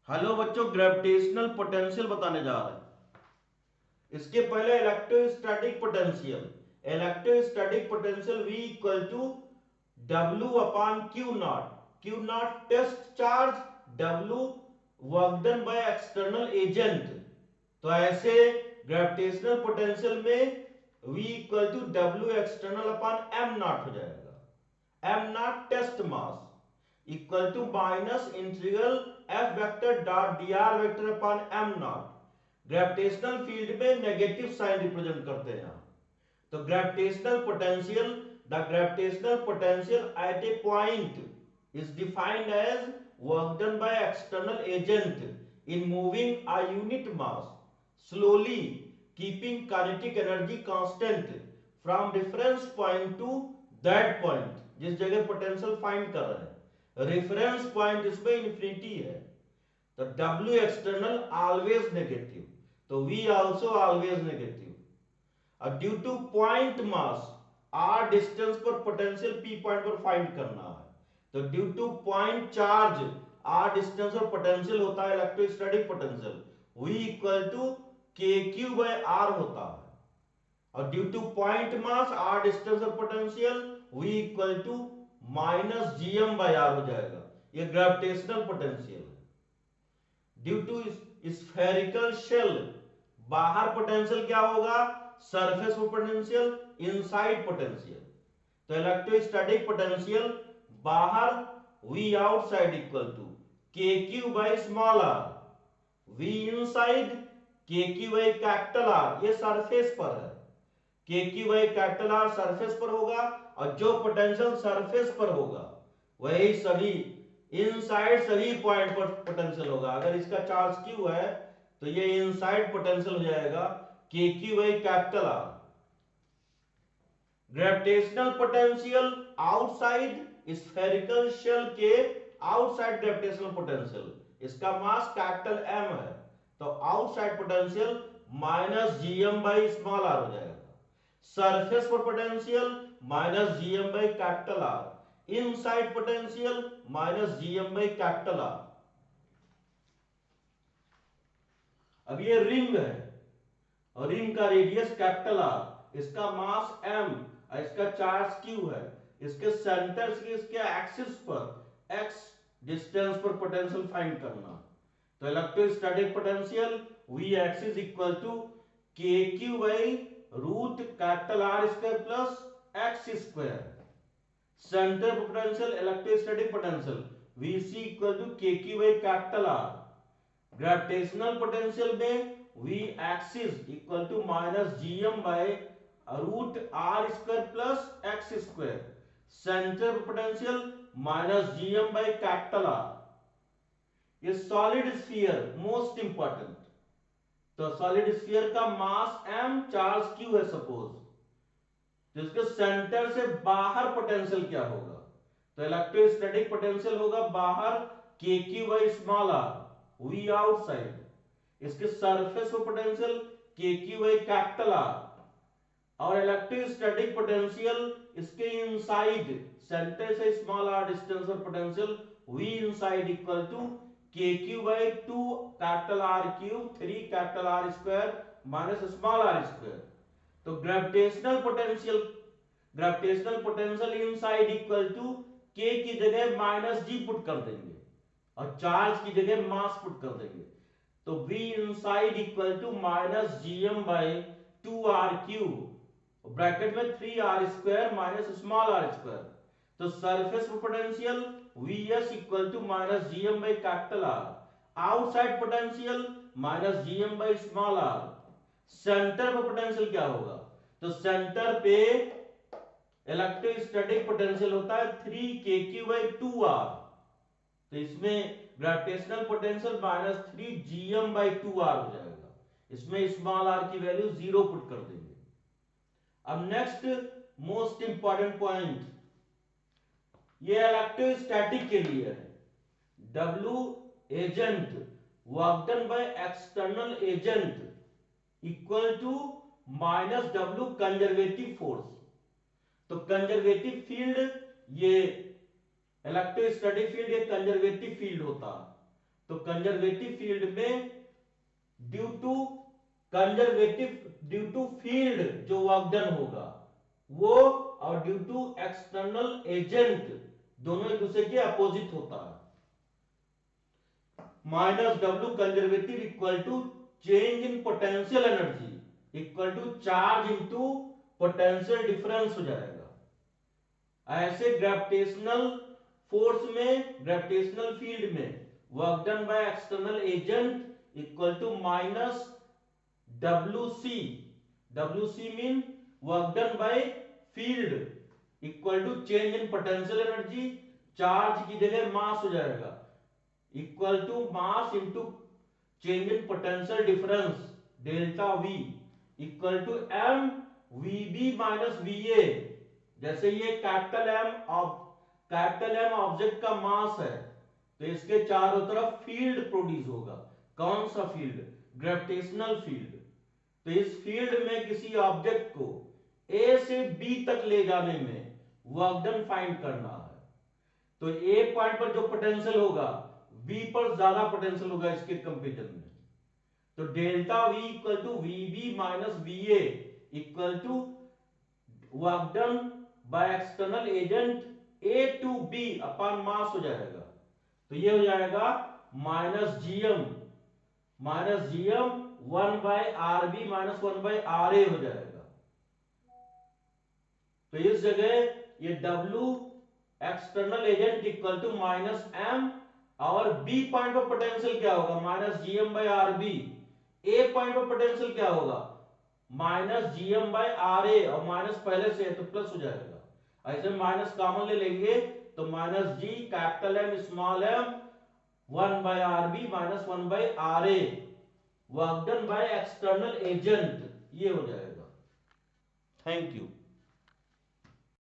Hello बच्चों, gravitational potential बताने जा रहे हैं। इसके पहले electrostatic potential. Electrostatic potential V equal to W upon Q not. Q not test charge, W work done by external agent. तो ऐसे ग्रेविटेशनल पोटेंशियल में V equal to W external upon M not हो जाएगा। M not test mass equal to minus integral F vector dot d r vector upon M not. Gravitational field में negative sign represent करते हैं। तो gravitational potential at A point is defined as work done by external agent in moving a unit mass slowly keeping kinetic energy constant from reference point to that point. जिस जगह potential find कर रहे हैं, reference point इसमें infinity है। तो W external always negative, तो V also always negative. और due to point mass R distance पर पोटेंशियल P पॉइंट पर फाइंड करना है। तो due to point charge R distance पर पोटेंशियल होता है electrostatic potential V equal to KQ by R होता है। और due to point mass R distance of potential V equal to minus GM by R हो जाएगा। ये ग्रेविटेशनल पोटेंशियल है। ड्यू टू स्फेरिकल शेल, बाहर पोटेंशियल क्या होगा? Surface potential, inside potential. तो इलेक्ट्रोस्टैटिक पोटेंशियल बाहर V outside equal to KQ by small r, V inside KQ by capital R, ये सरफेस पर है। KQ by capital R surface पर होगा, और जो पोटेंशियल सरफेस पर होगा वही सभी इनसाइड सभी पॉइंट पर पोटेंशियल होगा। अगर इसका चार्ज Q है तो ये इनसाइड पोटेंशियल हो जाएगा KQ by capital R। Gravitational potential outside spherical shell के आउटसाइड ग्रेविटेशनल पोटेंशियल, इसका मास कैपिटल M है, तो outside potential minus GM by small r हो जाएगा। सरफेस पर potential minus GM by capital R, inside potential minus GM by capital R। अब ये ring है और रिंग का रेडियस कैपिटल R, इसका मास M और इसका चार्ज Q है। इसके सेंटर से इसके एक्सिस पर x डिस्टेंस पर पोटेंशियल फाइंड करना। तो electrostatic potential V axis equal to KQ by root capital R square plus x square. Centre potential electrostatic potential VC equal to KQ by capital R। Gravitational potential में V axis equal to minus GM by root R square plus x square. Centre potential minus GM by capital R। ये solid sphere most important. तो solid sphere का mass M, charge Q है suppose, तो इसके centre से बाहर potential क्या होगा? तो इलेक्ट्रोस्टैटिक पोटेंशियल होगा बाहर KQ by small r, V outside. इसके सरफेस पर potential KQ by capital R, और इलेक्ट्रोस्टैटिक पोटेंशियल इसके इनसाइड सेंटर से स्मॉल r डिस्टेंस पर potential V inside equal to KQ by 2 capital R cube 3 capital R square minus small r square. तो gravitational potential inside equal to K की जगह minus G put कर देंगे और charge की जगह मास पुट कर देंगे। तो V inside equal to minus GM by 2R cube bracket में 3R square minus small r square. तो सरफेस पर potential Vs equal to minus GM by capital R, outside potential minus GM by small r। Centre पर potential क्या होगा? तो centre पे electrostatic potential होता है 3KQ बाई 2R, तो इसमें gravitational potential minus 3GM by 2R हो जाएगा। इसमें स्मॉल r की वैल्यू 0 पुट कर देंगे। अब नेक्स्ट मोस्ट इंपॉर्टेंट पॉइंट, ये इलेक्ट्रोस्टैटिक के लिए है। W agent work done by external agent equal to minus W conservative force. तो कंजर्वेटिव फील्ड, ये इलेक्ट्रोस्टैटिक फील्ड एक कंजर्वेटिव फील्ड होता है। तो कंजर्वेटिव फील्ड में ड्यू टू फील्ड जो वर्क डन होगा वो, और ड्यू टू एक्सटर्नल एजेंट, दोनों एक दूसरे के अपोजिट होता है। Minus W conservative equal to change in potential energy equal to charge into potential difference हो जाएगा। ऐसे ग्रेविटेशनल फोर्स में, ग्रेविटेशनल फील्ड में work done by external agent equal to minus WC, WC mean work done by field equal to change in potential energy, charge की जगह mass हो जाएगा, equal to mass into change in potential difference delta V equal to m VB minus VA। जैसे ये capital M object का मास है तो इसके चारों तरफ फील्ड प्रोड्यूस होगा। कौन सा फील्ड? Gravitational field. तो इस फील्ड में किसी ऑब्जेक्ट को A से B तक ले जाने में वर्क डन फाइंड करना है। तो A पॉइंट पर जो पोटेंशियल होगा B पर ज्यादा पोटेंशियल होगा इसके कंपेरिजन में। तो delta V equal to VB minus VA equal to work done by external agent A to B upon mass हो जाएगा। तो ये हो जाएगा minus GM 1 by RB minus 1 by RA हो जाएगा। तो इस जगह ये W external agent equal to minus M, और B पॉइंट पर पोटेंशियल क्या होगा? Minus GM by RB। A point पर पोटेंशियल क्या होगा? माइनस GM बाय RA, और माइनस पहले से है तो प्लस हो जाएगा। ऐसे माइनस कॉमन ले लेंगे तो minus G capital M small m 1 by RB minus 1 by RA work done by external agent, ये हो जाएगा। Thank you.